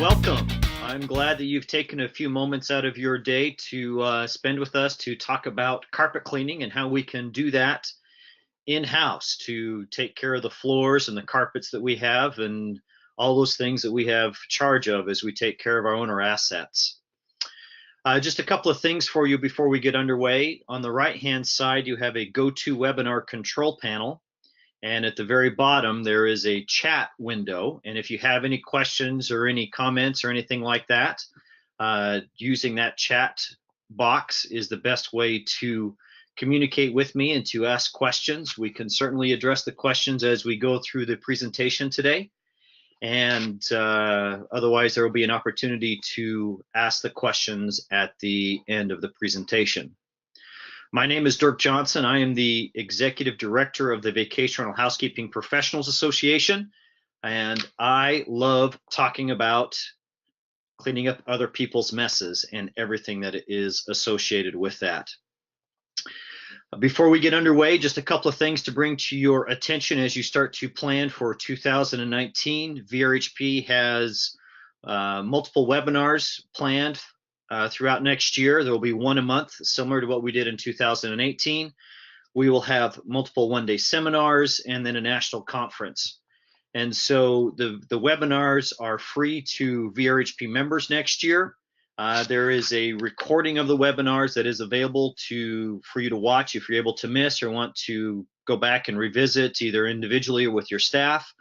Welcome. I'm glad that you've taken a few moments out of your day to spend with us to talk about carpet cleaning and how we can do that in-house to take care of the floors and the carpets that we have and all those things that we have charge of as we take care of our owner assets. Just a couple of things for you before we get underway. On the right-hand side, you have a GoToWebinar control panel. And at the very bottom, there is a chat window. And if you have any questions or any comments or anything like that, using that chat box is the best way to communicate with me and to ask questions. We can certainly address the questions as we go through the presentation today. And otherwise, there will be an opportunity to ask the questions at the end of the presentation. My name is Dirk Johnson. I am the Executive Director of the Vacation Rental Housekeeping Professionals Association, and I love talking about cleaning up other people's messes and everything that is associated with that. Before we get underway, just a couple of things to bring to your attention as you start to plan for 2019. VRHP has multiple webinars planned throughout next year. There will be one a month, similar to what we did in 2018. We will have multiple one-day seminars and then a national conference. And so the webinars are free to VRHP members next year. There is a recording of the webinars that is available for you to watch if you're able to miss or want to go back and revisit either individually or with your staff.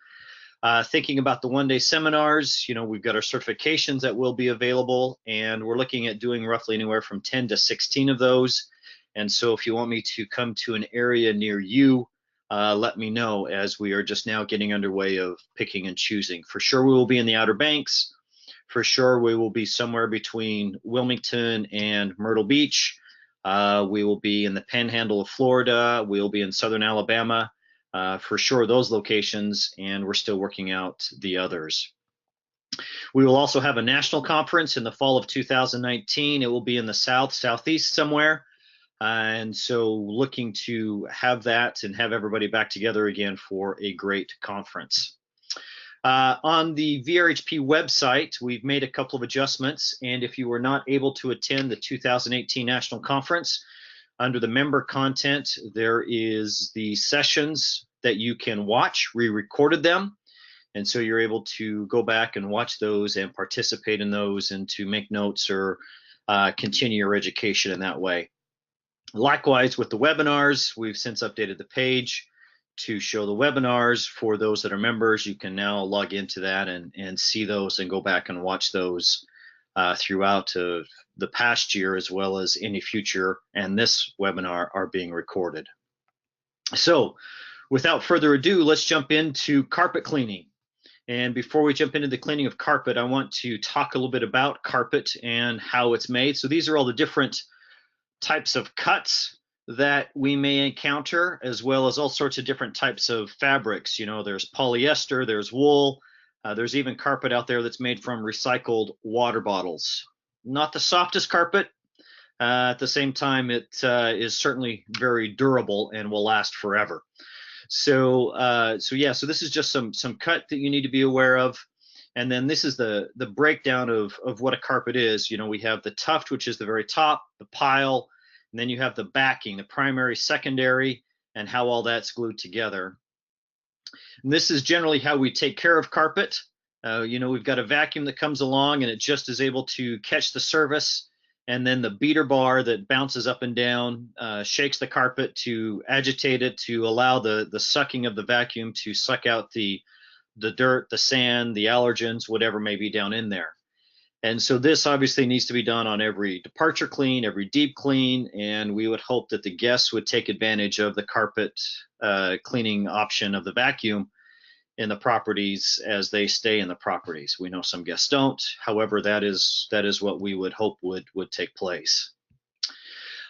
Thinking about the one-day seminars, we've got our certifications that will be available, and we're looking at doing roughly anywhere from 10 to 16 of those. And so if you want me to come to an area near you, let me know, as we are just now getting underway of picking and choosing. For sure, we will be in the Outer Banks. For sure, we will be somewhere between Wilmington and Myrtle Beach. We will be in the Panhandle of Florida. We will be in Southern Alabama. For sure, those locations, and we're still working out the others. We will also have a national conference in the fall of 2019. It will be in the southeast somewhere. And so looking to have that and have everybody back together again for a great conference. On the VRHP website, we've made a couple of adjustments. And if you were not able to attend the 2018 National Conference, under the member content, there is the sessions that you can watch. We recorded them, and so you're able to go back and watch those and participate in those and to make notes or continue your education in that way. Likewise, with the webinars, we've since updated the page to show the webinars. For those that are members, you can now log into that and see those and go back and watch those throughout the past year, as well as any future, and this webinar are being recorded. So without further ado, let's jump into carpet cleaning. And before we jump into the cleaning of carpet, I want to talk a little bit about carpet and how it's made. So these are all the different types of cuts that we may encounter, as well as all sorts of different types of fabrics. There's polyester, there's wool, there's even carpet out there that's made from recycled water bottles. Not the softest carpet. At the same time, it is certainly very durable and will last forever. So this is just some cut that you need to be aware of. And then this is the breakdown of what a carpet is. We have the tuft, which is the very top, the pile, and then you have the backing, the primary, secondary, and how all that's glued together. And this is generally how we take care of carpet. We've got a vacuum that comes along and it just is able to catch the surface, and then the beater bar that bounces up and down shakes the carpet to agitate it to allow the sucking of the vacuum to suck out the dirt, the sand, the allergens, whatever may be down in there. And so this obviously needs to be done on every departure clean, every deep clean, and we would hope that the guests would take advantage of the carpet cleaning option of the vacuum in the properties as they stay in the properties. We know some guests don't. However, that is what we would hope would take place.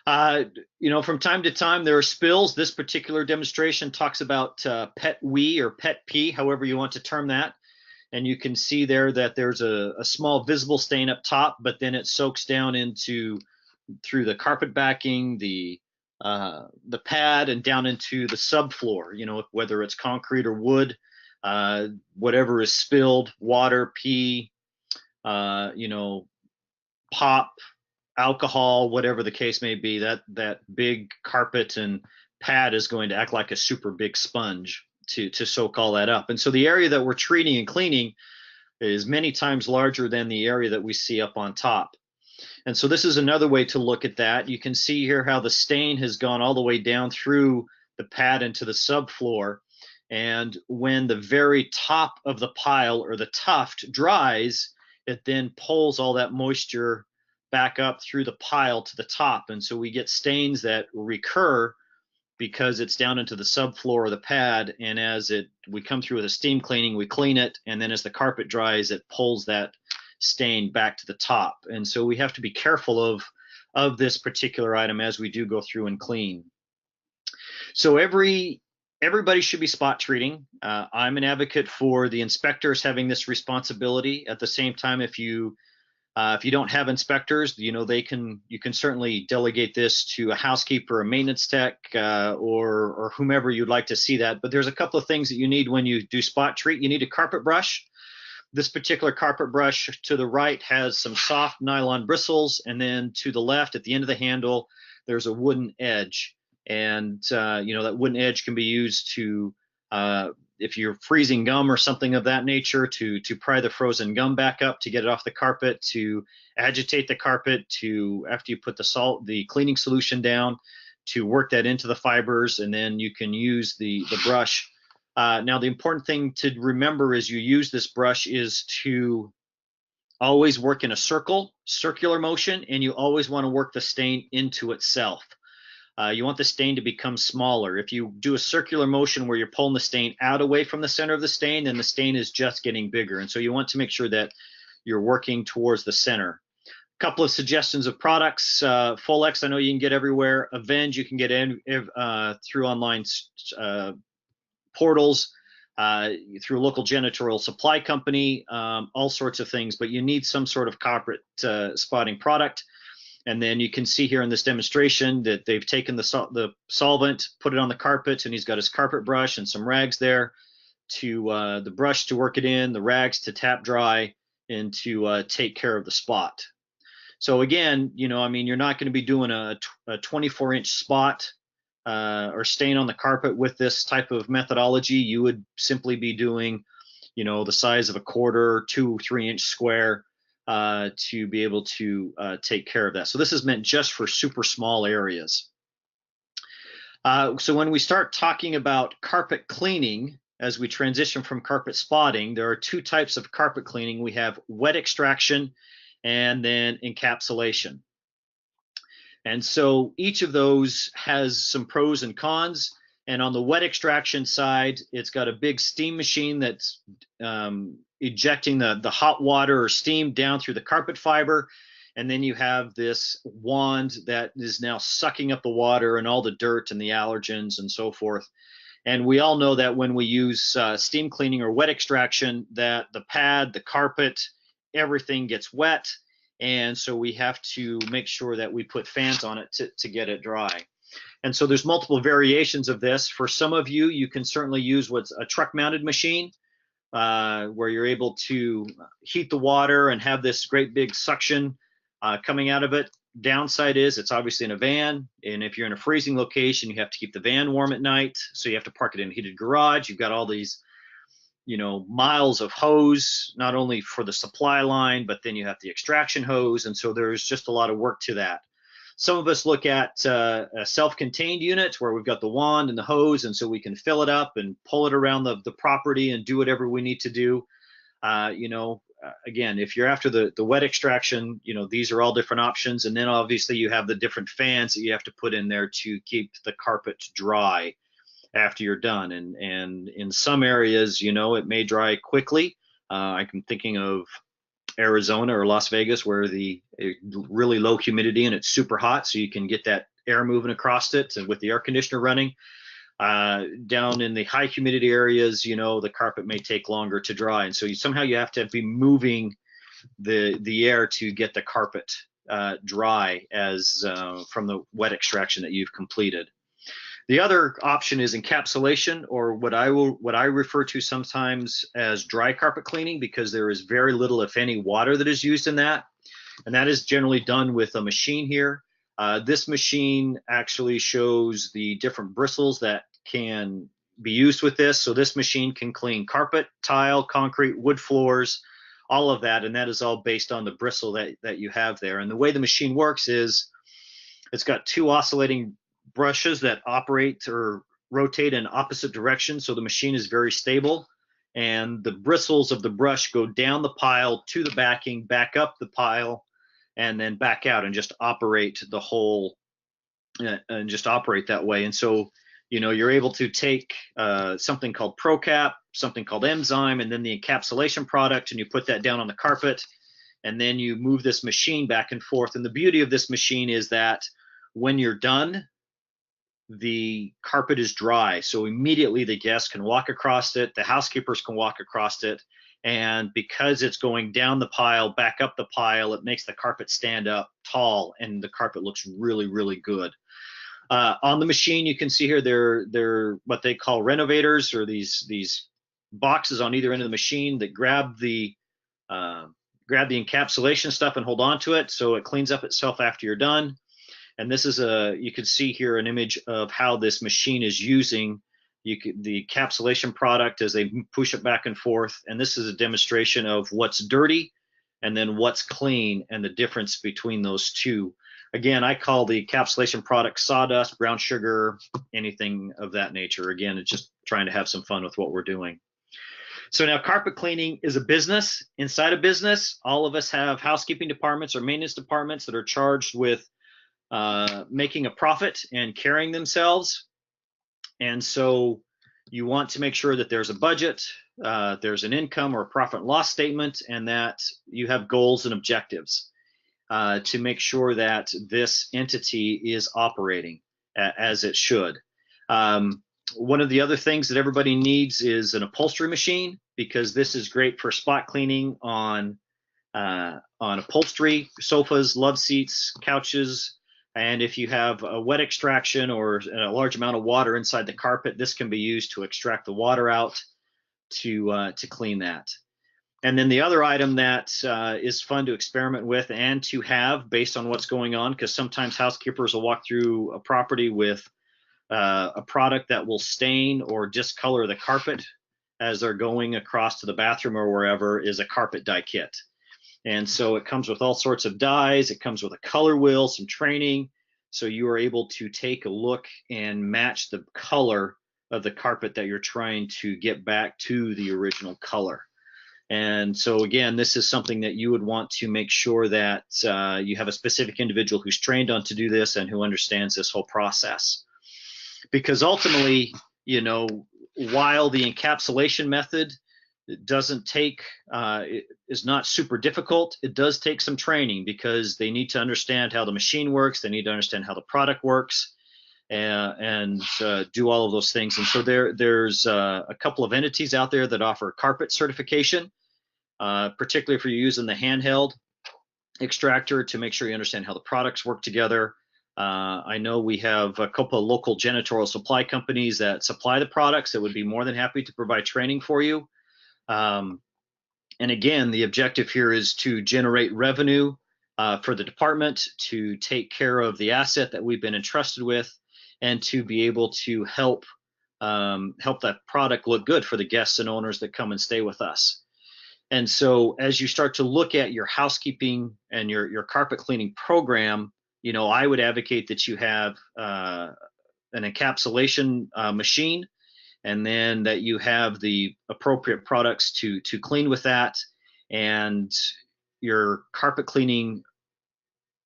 From time to time there are spills. This particular demonstration talks about pet wee or pet pee, however you want to term that. And you can see there that there's a small visible stain up top, but then it soaks down through the carpet backing, the pad, and down into the subfloor, whether it's concrete or wood. Whatever is spilled, water, pee, you know, pop, alcohol, whatever the case may be, that big carpet and pad is going to act like a super big sponge to soak all that up. And so the area that we're treating and cleaning is many times larger than the area that we see up on top. And so this is another way to look at that. You can see here how the stain has gone all the way down through the pad into the subfloor. And when the very top of the pile or the tuft dries, it then pulls all that moisture back up through the pile to the top. And so we get stains that recur because it's down into the subfloor of the pad. And as we come through with a steam cleaning, we clean it. And then as the carpet dries, it pulls that stain back to the top. And so we have to be careful of this particular item as we do go through and clean. So everybody should be spot treating. I'm an advocate for the inspectors having this responsibility. At the same time, if you don't have inspectors, you know, you can certainly delegate this to a housekeeper, a maintenance tech, or whomever you'd like to see that. But there's a couple of things that you need when you do spot treat. You need a carpet brush. This particular carpet brush to the right has some soft nylon bristles, and then to the left at the end of the handle, there's a wooden edge. And you know, that wooden edge can be used to, if you're freezing gum or something of that nature, to pry the frozen gum back up, to get it off the carpet, to agitate the carpet, to, after you put the cleaning solution down, to work that into the fibers, and then you can use the brush. Now, the important thing to remember as you use this brush is to always work in a circular motion, and you always want to work the stain into itself. You want the stain to become smaller. If you do a circular motion where you're pulling the stain out away from the center of the stain, then the stain is just getting bigger. And so you want to make sure that you're working towards the center. A couple of suggestions of products. Folex, I know you can get everywhere. Avenge, you can get through online portals, through a local janitorial supply company, all sorts of things, but you need some sort of carpet spotting product. And then you can see here in this demonstration that they've taken the solvent, put it on the carpet, and he's got his carpet brush and some rags there to the brush to work it in, the rags to tap dry, and to take care of the spot. So again, you know, I mean, you're not going to be doing a 24-inch spot or stain on the carpet with this type of methodology. You would simply be doing, you know, the size of a quarter, 2-3-inch square to be able to take care of that. So this is meant just for super small areas. So when we start talking about carpet cleaning, as we transition from carpet spotting, there are two types of carpet cleaning. We have wet extraction and then encapsulation. And so each of those has some pros and cons. And on the wet extraction side, it's got a big steam machine that's ejecting the hot water or steam down through the carpet fiber. And then you have this wand that is now sucking up the water and all the dirt and the allergens and so forth. And we all know that when we use steam cleaning or wet extraction, that the pad, the carpet, everything gets wet. And so we have to make sure that we put fans on it to get it dry. And so there's multiple variations of this. For some of you, you can certainly use what's a truck-mounted machine where you're able to heat the water and have this great big suction coming out of it. Downside is it's obviously in a van, and if you're in a freezing location, you have to keep the van warm at night, so you have to park it in a heated garage. You've got all these, you know, miles of hose, not only for the supply line, but then you have the extraction hose, and so there's just a lot of work to that. Some of us look at a self-contained unit where we've got the wand and the hose, and so we can fill it up and pull it around the property and do whatever we need to do. You know, again, if you're after the wet extraction, you know, these are all different options. And then obviously you have the different fans that you have to put in there to keep the carpet dry after you're done. And in some areas, you know, it may dry quickly. I'm thinking of Arizona or Las Vegas, where the really low humidity and it's super hot, so you can get that air moving across it and with the air conditioner running. Down in the high humidity areas, you know, the carpet may take longer to dry, and so somehow you have to be moving the air to get the carpet dry as from the wet extraction that you've completed. The other option is encapsulation, or what I refer to sometimes as dry carpet cleaning, because there is very little, if any, water that is used in that, and that is generally done with a machine here. This machine actually shows the different bristles that can be used with this. So this machine can clean carpet, tile, concrete, wood floors, all of that, and that is all based on the bristle that you have there. And the way the machine works is it's got two oscillating brushes that operate or rotate in opposite directions, so the machine is very stable. And the bristles of the brush go down the pile to the backing, back up the pile, and then back out, and just operate the whole, and just operate that way. And so, you're able to take something called ProCap, something called Enzyme, and then the encapsulation product, and you put that down on the carpet, and then you move this machine back and forth. And the beauty of this machine is that when you're done, the carpet is dry. So immediately the guests can walk across it, the housekeepers can walk across it, and because it's going down the pile, back up the pile, it makes the carpet stand up tall, and the carpet looks really, really good. On the machine, you can see here they're what they call renovators, or these boxes on either end of the machine that grab the encapsulation stuff and hold on to it, so it cleans up itself after you're done. And this is you can see here an image of how this machine is using the encapsulation product as they push it back and forth. And this is a demonstration of what's dirty and then what's clean, and the difference between those two. Again, I call the encapsulation product sawdust, brown sugar, anything of that nature. Again, it's just trying to have some fun with what we're doing. So now carpet cleaning is a business. Inside a business, all of us have housekeeping departments or maintenance departments that are charged with making a profit and carrying themselves. And so you want to make sure that there's a budget, there's an income or a profit and loss statement, and that you have goals and objectives to make sure that this entity is operating as it should. One of the other things that everybody needs is an upholstery machine, because this is great for spot cleaning on upholstery, sofas, love seats, couches. And if you have a wet extraction or a large amount of water inside the carpet, this can be used to extract the water out to clean that. And then the other item that is fun to experiment with and to have based on what's going on, because sometimes housekeepers will walk through a property with a product that will stain or discolor the carpet as they're going across to the bathroom or wherever, is a carpet dye kit. And so it comes with all sorts of dyes. It comes with a color wheel, some training. So you are able to take a look and match the color of the carpet that you're trying to get back to the original color. And so again, this is something that you would want to make sure that you have a specific individual who's trained on to do this and who understands this whole process. Because ultimately, while the encapsulation method doesn't take, is not super difficult, it does take some training, because they need to understand how the machine works, they need to understand how the product works, and do all of those things. And so there's a couple of entities out there that offer carpet certification, particularly if you're using the handheld extractor, to make sure you understand how the products work together. I know we have a couple of local janitorial supply companies that supply the products that would be more than happy to provide training for you. And again, the objective here is to generate revenue for the department, to take care of the asset that we've been entrusted with, and to be able to help that product look good for the guests and owners that come and stay with us. And so as you start to look at your housekeeping and your carpet cleaning program, I would advocate that you have an encapsulation machine, and then that you have the appropriate products to clean with that. And your carpet cleaning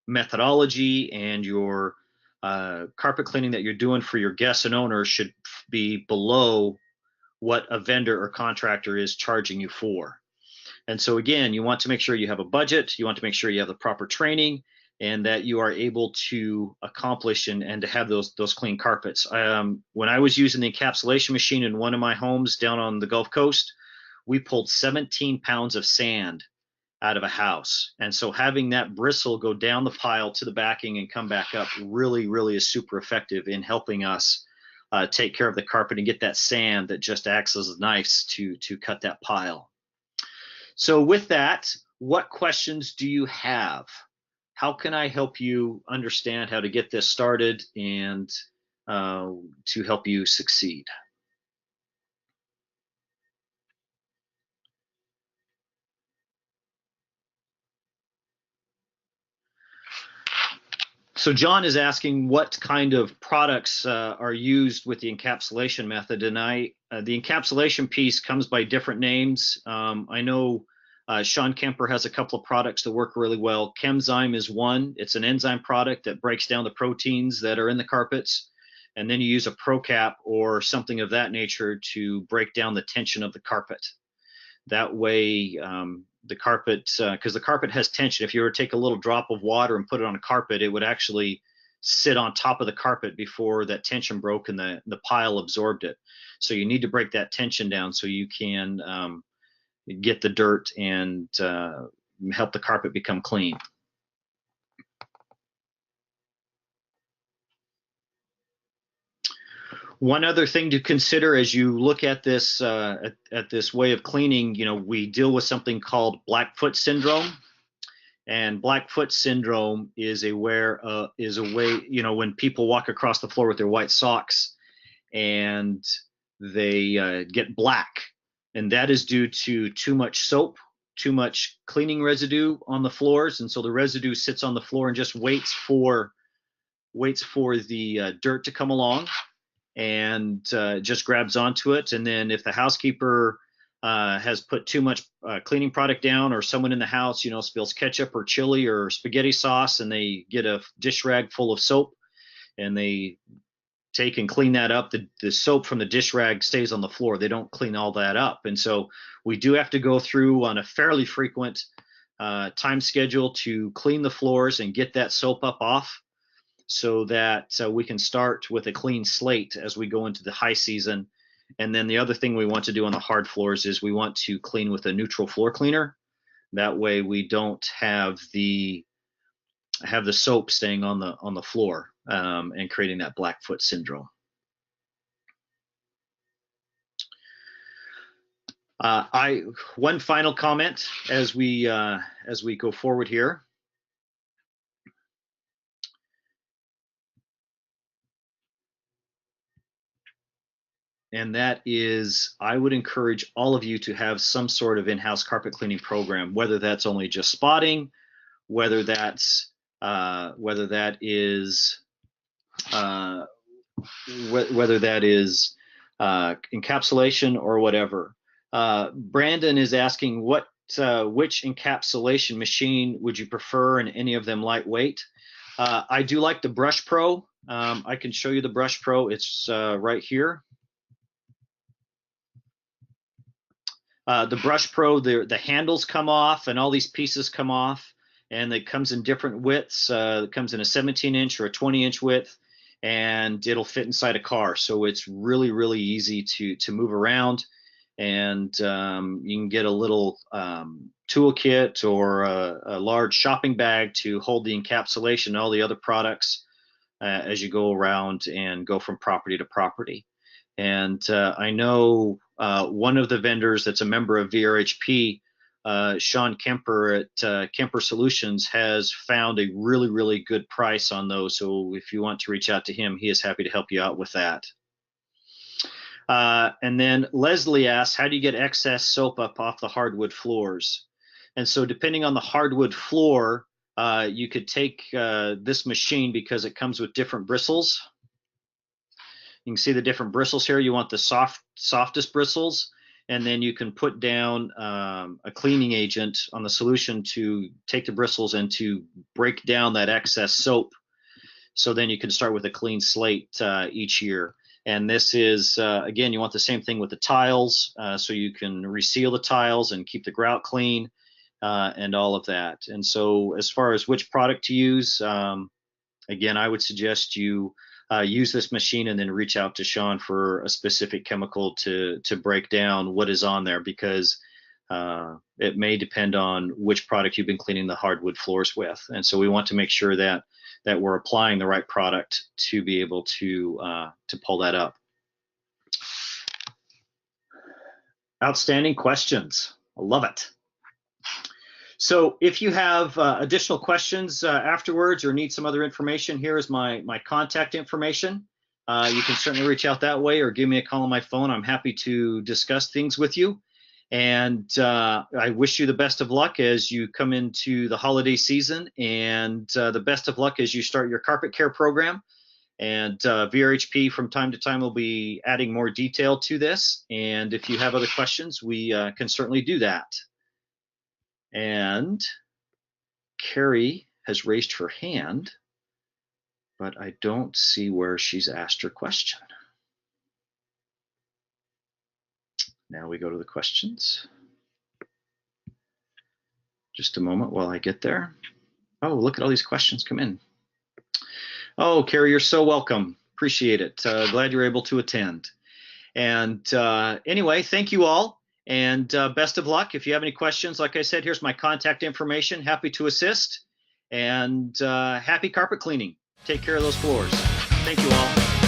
methodology and your carpet cleaning that you're doing for your guests and owners should be below what a vendor or contractor is charging you for. And so again, you want to make sure you have a budget, you want to make sure you have the proper training, and that you are able to accomplish and to have those clean carpets. When I was using the encapsulation machine in one of my homes down on the Gulf Coast, we pulled 17 pounds of sand out of a house. And so having that bristle go down the pile to the backing and come back up really, really is super effective in helping us take care of the carpet and get that sand that just acts as knives to cut that pile. So with that, what questions do you have? How can I help you understand how to get this started and to help you succeed? So John is asking what kind of products are used with the encapsulation method, and the encapsulation piece comes by different names. I know Sean Kemper has a couple of products that work really well. Chemzyme is one. It's an enzyme product that breaks down the proteins that are in the carpets, and then you use a ProCap or something of that nature to break down the tension of the carpet. That way, the carpet, because the carpet has tension, if you were to take a little drop of water and put it on a carpet, it would actually sit on top of the carpet before that tension broke and the pile absorbed it. So you need to break that tension down so you can get the dirt and help the carpet become clean. One other thing to consider as you look at this way of cleaning, we deal with something called Blackfoot syndrome, and Blackfoot syndrome is a way, when people walk across the floor with their white socks and they get black, and that is due to too much soap, too much cleaning residue on the floors, and so the residue sits on the floor and just waits for the dirt to come along and just grabs onto it. And then if the housekeeper has put too much cleaning product down, or someone in the house, spills ketchup or chili or spaghetti sauce, and they get a dish rag full of soap and they take and clean that up, the soap from the dish rag stays on the floor. They don't clean all that up. And so we do have to go through on a fairly frequent time schedule to clean the floors and get that soap up off, so that we can start with a clean slate as we go into the high season. And then the other thing we want to do on the hard floors is we want to clean with a neutral floor cleaner. That way we don't have the soap staying on the floor and creating that Blackfoot syndrome. One final comment as we go forward here. And that is, I would encourage all of you to have some sort of in-house carpet cleaning program, whether that's only just spotting, whether that is encapsulation or whatever. Brandon is asking which encapsulation machine would you prefer, and any of them lightweight? I do like the Brush Pro. I can show you the Brush Pro. It's right here. The Brush Pro, the handles come off and all these pieces come off, and it comes in different widths. It comes in a 17-inch or a 20-inch width, and it'll fit inside a car. So it's really, really easy to move around, and you can get a little toolkit or a large shopping bag to hold the encapsulation and all the other products as you go around and go from property to property. And I know one of the vendors that's a member of VRHP, Sean Kemper at Kemper Solutions, has found a really, really good price on those. So if you want to reach out to him, he is happy to help you out with that. And then Leslie asks, how do you get excess soap up off the hardwood floors? And so depending on the hardwood floor, you could take this machine, because it comes with different bristles. You can see the different bristles here. You want the softest bristles, and then you can put down a cleaning agent on the solution to take the bristles and to break down that excess soap. So then you can start with a clean slate each year. And this is, again, you want the same thing with the tiles, so you can reseal the tiles and keep the grout clean and all of that. And so as far as which product to use, again, I would suggest you use this machine and then reach out to Sean for a specific chemical to break down what is on there, because it may depend on which product you've been cleaning the hardwood floors with. And so we want to make sure that we're applying the right product to be able to pull that up. Outstanding questions. I love it. So if you have additional questions afterwards or need some other information, here is my contact information. You can certainly reach out that way or give me a call on my phone. I'm happy to discuss things with you. And I wish you the best of luck as you come into the holiday season, and the best of luck as you start your carpet care program. And VRHP from time to time will be adding more detail to this. And if you have other questions, we can certainly do that. And Carrie has raised her hand, but I don't see where she's asked her question. Now we go to the questions. Just a moment while I get there. Oh, look at all these questions come in. Oh, Carrie, you're so welcome. Appreciate it. Glad you're able to attend. And anyway, thank you all. And best of luck. If you have any questions, like I said, here's my contact information. Happy to assist. And happy carpet cleaning. Take care of those floors. Thank you all.